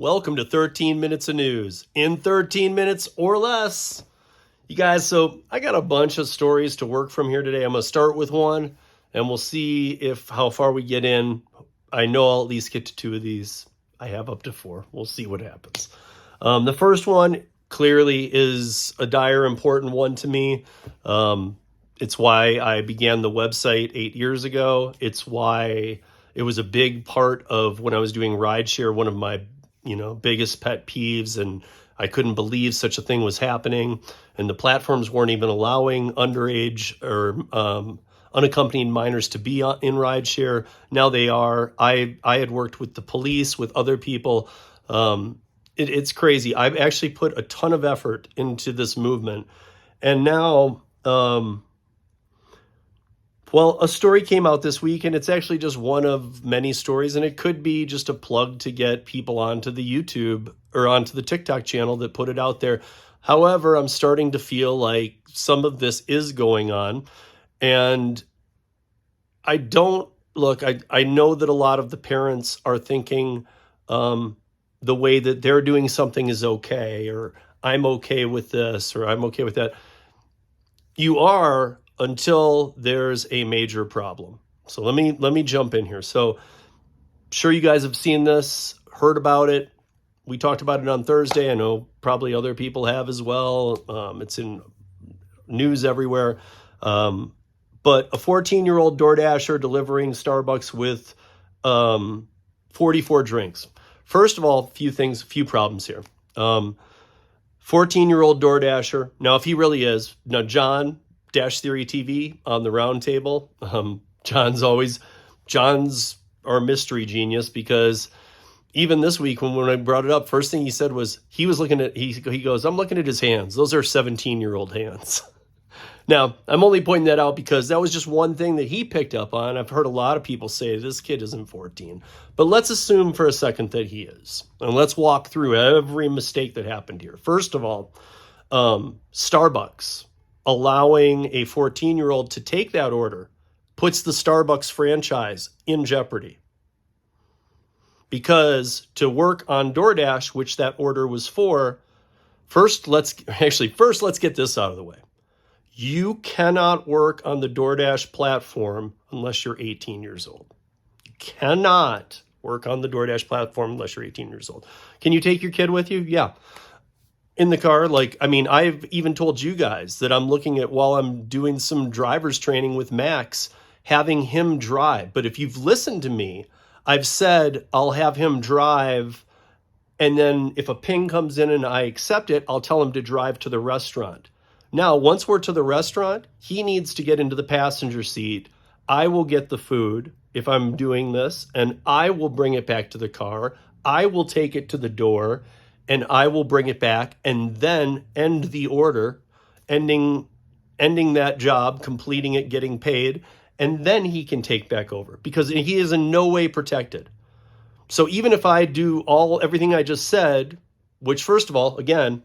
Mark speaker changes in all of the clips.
Speaker 1: Welcome to 13 Minutes of News in 13 minutes or less. You guys, so I got a bunch of stories to work from here today. I'm going to start with one and we'll see how far we get in. I know I'll at least get to two of these. I have up to four. We'll see what happens. The first one clearly is a dire, important one to me. It's why I began the website 8 years ago. It's why it was a big part of when I was doing Rideshare, one of my biggest pet peeves, and I couldn't believe such a thing was happening. And the platforms weren't even allowing underage or unaccompanied minors to be in Rideshare. Now they are. I had worked with the police, with other people. It's crazy. I've actually put a ton of effort into this movement. And now, a story came out this week, and it's actually just one of many stories, and it could be just a plug to get people onto the YouTube or onto the TikTok channel that put it out there. However, I'm starting to feel like some of this is going on, and I know that a lot of the parents are thinking the way that they're doing something is okay, or I'm okay with this, or I'm okay with that. You are, until there's a major problem. So let me jump in here. So sure you guys have seen this, heard about it. We talked about it on Thursday. I know probably other people have as well. It's in news everywhere. But a 14-year-old DoorDasher delivering Starbucks with 44 drinks. First of all, few problems here. 14-year-old DoorDasher. Now, if he really is, now John, Dash Theory TV on the round table. John's our mystery genius, because even this week when I brought it up, first thing he said was he goes, I'm looking at his hands. Those are 17-year-old hands. Now, I'm only pointing that out because that was just one thing that he picked up on. I've heard a lot of people say this kid isn't 14, but let's assume for a second that he is. And let's walk through every mistake that happened here. First of all, Starbucks allowing a 14-year-old to take that order puts the Starbucks franchise in jeopardy. Because to work on DoorDash, which that order was for, first let's get this out of the way. You cannot work on the DoorDash platform unless you're 18 years old. You cannot work on the DoorDash platform unless you're 18 years old. Can you take your kid with you? Yeah. In the car, I've even told you guys that I'm looking at, while I'm doing some driver's training with Max, having him drive. But if you've listened to me, I've said I'll have him drive, and then if a ping comes in and I accept it, I'll tell him to drive to the restaurant. Now, once we're to the restaurant, he needs to get into the passenger seat. I will get the food if I'm doing this, and I will bring it back to the car. I will take it to the door, and I will bring it back and then end the order, ending that job, completing it, getting paid, and then he can take back over, because he is in no way protected. So even if I do everything I just said, which, first of all, again,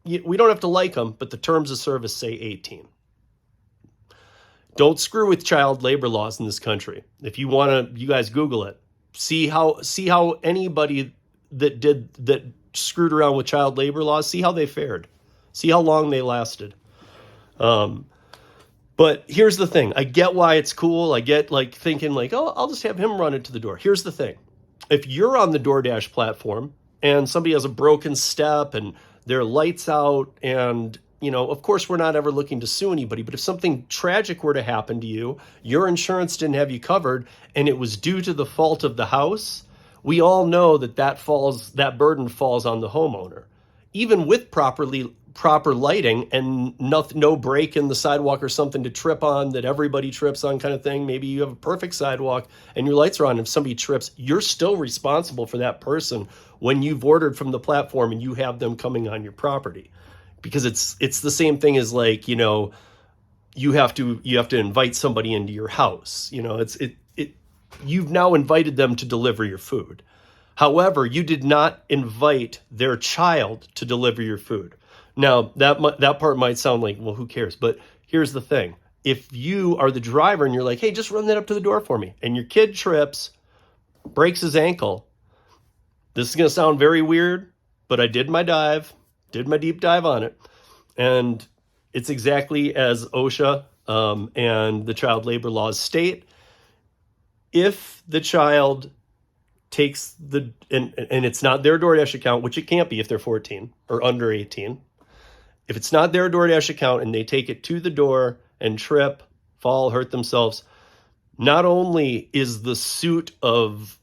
Speaker 1: we don't have to like them, but the terms of service say 18. Don't screw with child labor laws in this country. If you want to, you guys Google it. See how anybody that screwed around with child labor laws, see how they fared. See how long they lasted. But here's the thing. I get why it's cool. I get thinking I'll just have him run it to the door. Here's the thing. If you're on the DoorDash platform and somebody has a broken step and their lights out, and of course we're not ever looking to sue anybody, but if something tragic were to happen to you, your insurance didn't have you covered, and it was due to the fault of the house, we all know that burden falls on the homeowner. Even with proper lighting and no break in the sidewalk or something to trip on that everybody trips on kind of thing. Maybe you have a perfect sidewalk and your lights are on, and if somebody trips, you're still responsible for that person when you've ordered from the platform and you have them coming on your property. Because it's the same thing as you have to invite somebody into your house. You've now invited them to deliver your food. However, you did not invite their child to deliver your food. Now, that part might sound like, well, who cares? But here's the thing. If you are the driver and you're like, hey, just run that up to the door for me, and your kid trips, breaks his ankle, This is going to sound very weird, but I did my deep dive on it. And it's exactly as OSHA and the child labor laws state. If the child takes and it's not their DoorDash account, which it can't be if they're 14 or under 18. If it's not their DoorDash account and they take it to the door and trip, fall, hurt themselves, not only is the suit of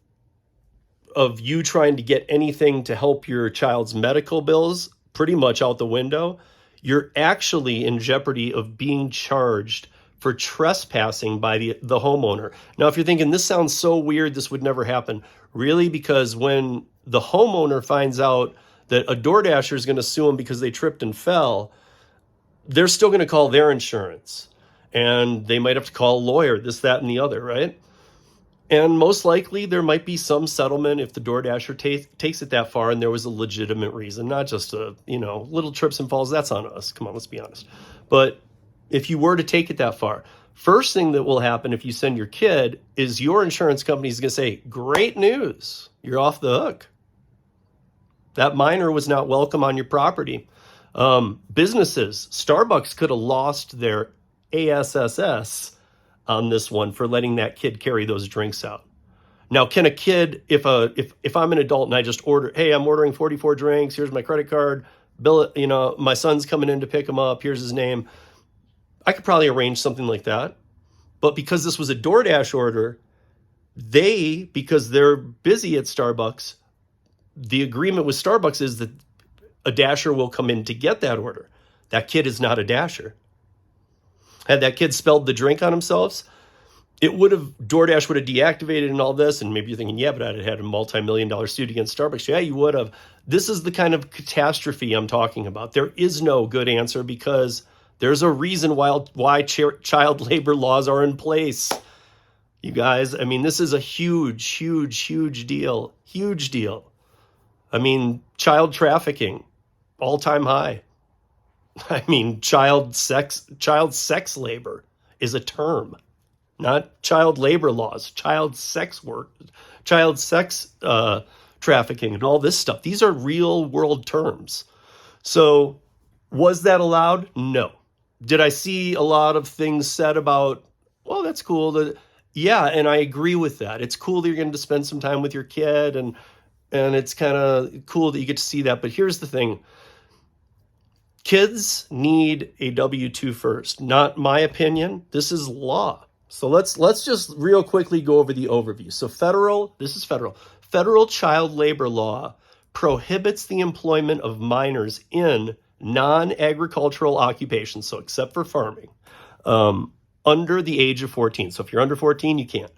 Speaker 1: you trying to get anything to help your child's medical bills pretty much out the window, you're actually in jeopardy of being charged for trespassing by the homeowner. Now, if you're thinking, this sounds so weird, this would never happen. Really, because when the homeowner finds out that a DoorDasher is going to sue them because they tripped and fell, they're still going to call their insurance. And they might have to call a lawyer, this, that, and the other, right? And most likely there might be some settlement if the DoorDasher takes it that far and there was a legitimate reason, not just little trips and falls. That's on us. Come on, let's be honest. But if you were to take it that far, first thing that will happen if you send your kid is your insurance company is going to say, great news, you're off the hook. That minor was not welcome on your property. Businesses, Starbucks could have lost their ASSS on this one for letting that kid carry those drinks out. Now, can a kid, if I'm an adult and I just order, hey, I'm ordering 44 drinks, here's my credit card, bill it, my son's coming in to pick him up, here's his name. I could probably arrange something like that. But because this was a DoorDash order, because they're busy at Starbucks, the agreement with Starbucks is that a dasher will come in to get that order. That kid is not a dasher. Had that kid spelled the drink on themselves, DoorDash would have deactivated and all this. And maybe you're thinking, yeah, but I'd have had a multi-million-dollar suit against Starbucks. Yeah, you would have. This is the kind of catastrophe I'm talking about. There is no good answer because there's a reason why child labor laws are in place. You guys, I mean, this is a huge, huge, huge deal. Huge deal. I mean, child trafficking, all-time high. I mean, child sex labor is a term, not child labor laws, child sex trafficking and all this stuff. These are real world terms. So was that allowed? No. Did I see a lot of things said about, well, that's cool. Yeah, and I agree with that. It's cool that you're going to spend some time with your kid and it's kind of cool that you get to see that. But here's the thing. Kids need a W-2 first. Not my opinion. This is law. So let's just real quickly go over the overview. So this is federal. Federal child labor law prohibits the employment of minors in non-agricultural occupations, so except for farming, under the age of 14. So if you're under 14, you can't.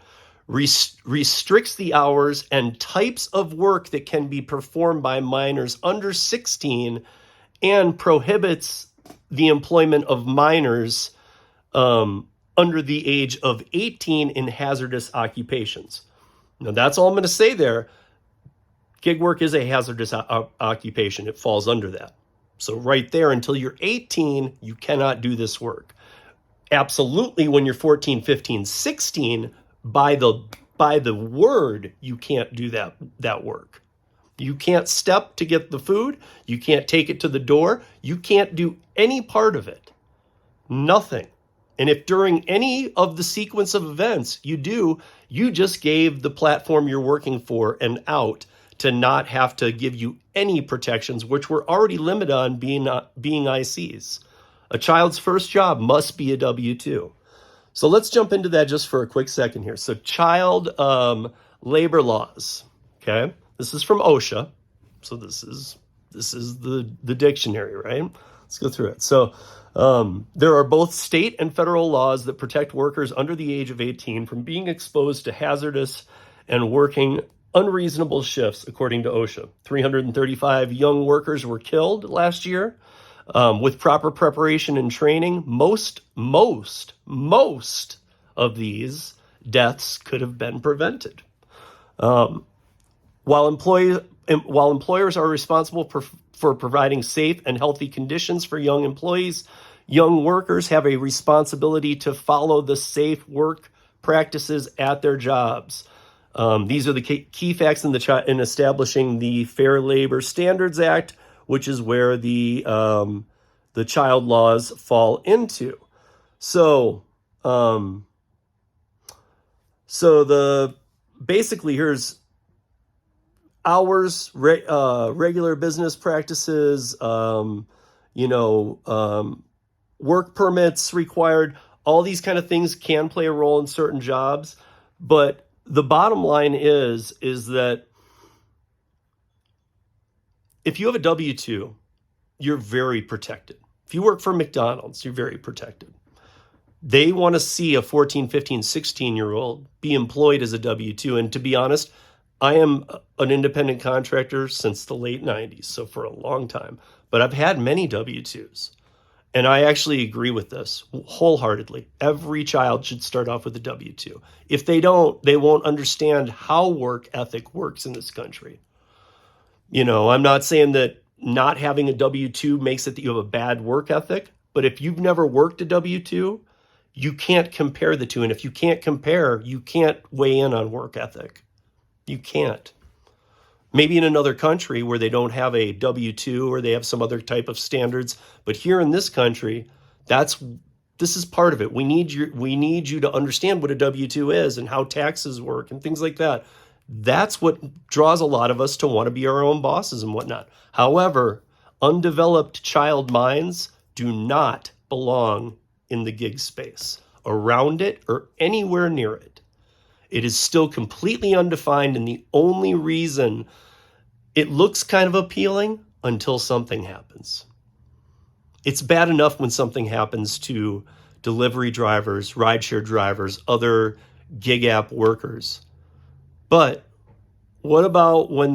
Speaker 1: Restricts the hours and types of work that can be performed by minors under 16 and prohibits the employment of minors under the age of 18 in hazardous occupations. Now, that's all I'm going to say there. Gig work is a hazardous occupation. It falls under that. So right there, until you're 18, you cannot do this work. Absolutely, when you're 14, 15, 16, by the word, you can't do that work. You can't step to get the food. You can't take it to the door. You can't do any part of it. Nothing. And if during any of the sequence of events you do, you just gave the platform you're working for an out to not have to give you any protections, which were already limited on being ICs. A child's first job must be a W-2. So let's jump into that just for a quick second here. So child labor laws, okay? This is from OSHA. So this is the dictionary, right? Let's go through it. So there are both state and federal laws that protect workers under the age of 18 from being exposed to hazardous and working unreasonable shifts, according to OSHA. 335 young workers were killed last year. With proper preparation and training, most of these deaths could have been prevented. While employers are responsible for providing safe and healthy conditions for young employees, young workers have a responsibility to follow the safe work practices at their jobs. These are the key facts in establishing the Fair Labor Standards Act, which is where the child laws fall into. So, basically here's hours, regular business practices, work permits required. All these kind of things can play a role in certain jobs, but the bottom line is that if you have a W-2, you're very protected. If you work for McDonald's, you're very protected. They want to see a 14, 15, 16-year-old be employed as a W-2. And to be honest, I am an independent contractor since the late 90s, so for a long time. But I've had many W-2s. And I actually agree with this wholeheartedly. Every child should start off with a W-2. If they don't, they won't understand how work ethic works in this country. I'm not saying that not having a W-2 makes it that you have a bad work ethic, but if you've never worked a W-2, you can't compare the two. And if you can't compare, you can't weigh in on work ethic. You can't. Maybe in another country where they don't have a W-2 or they have some other type of standards, but here in this country, this is part of it. We need you to understand what a W-2 is and how taxes work and things like that. That's what draws a lot of us to want to be our own bosses and whatnot. However, undeveloped child minds do not belong in the gig space, around it, or anywhere near it. It is still completely undefined, and the only reason it looks kind of appealing until something happens. It's bad enough when something happens to delivery drivers, rideshare drivers, other gig app workers. But what about when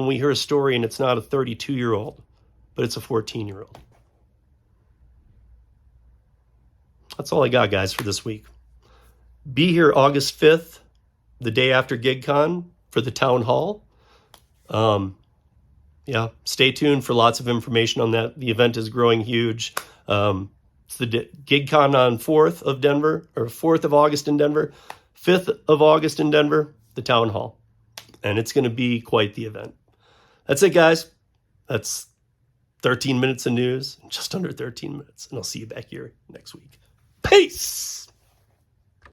Speaker 1: we hear a story and it's not a 32-year-old, but it's a 14-year-old? That's all I got, guys, for this week. Be here August 5th, the day after GigCon, for the town hall. Stay tuned for lots of information on that. The event is growing huge. It's the GigCon on 4th of August in Denver, 5th of August in Denver, the town hall. And it's going to be quite the event. That's it, guys. That's 13 minutes of news, just under 13 minutes. And I'll see you back here next week. Peace!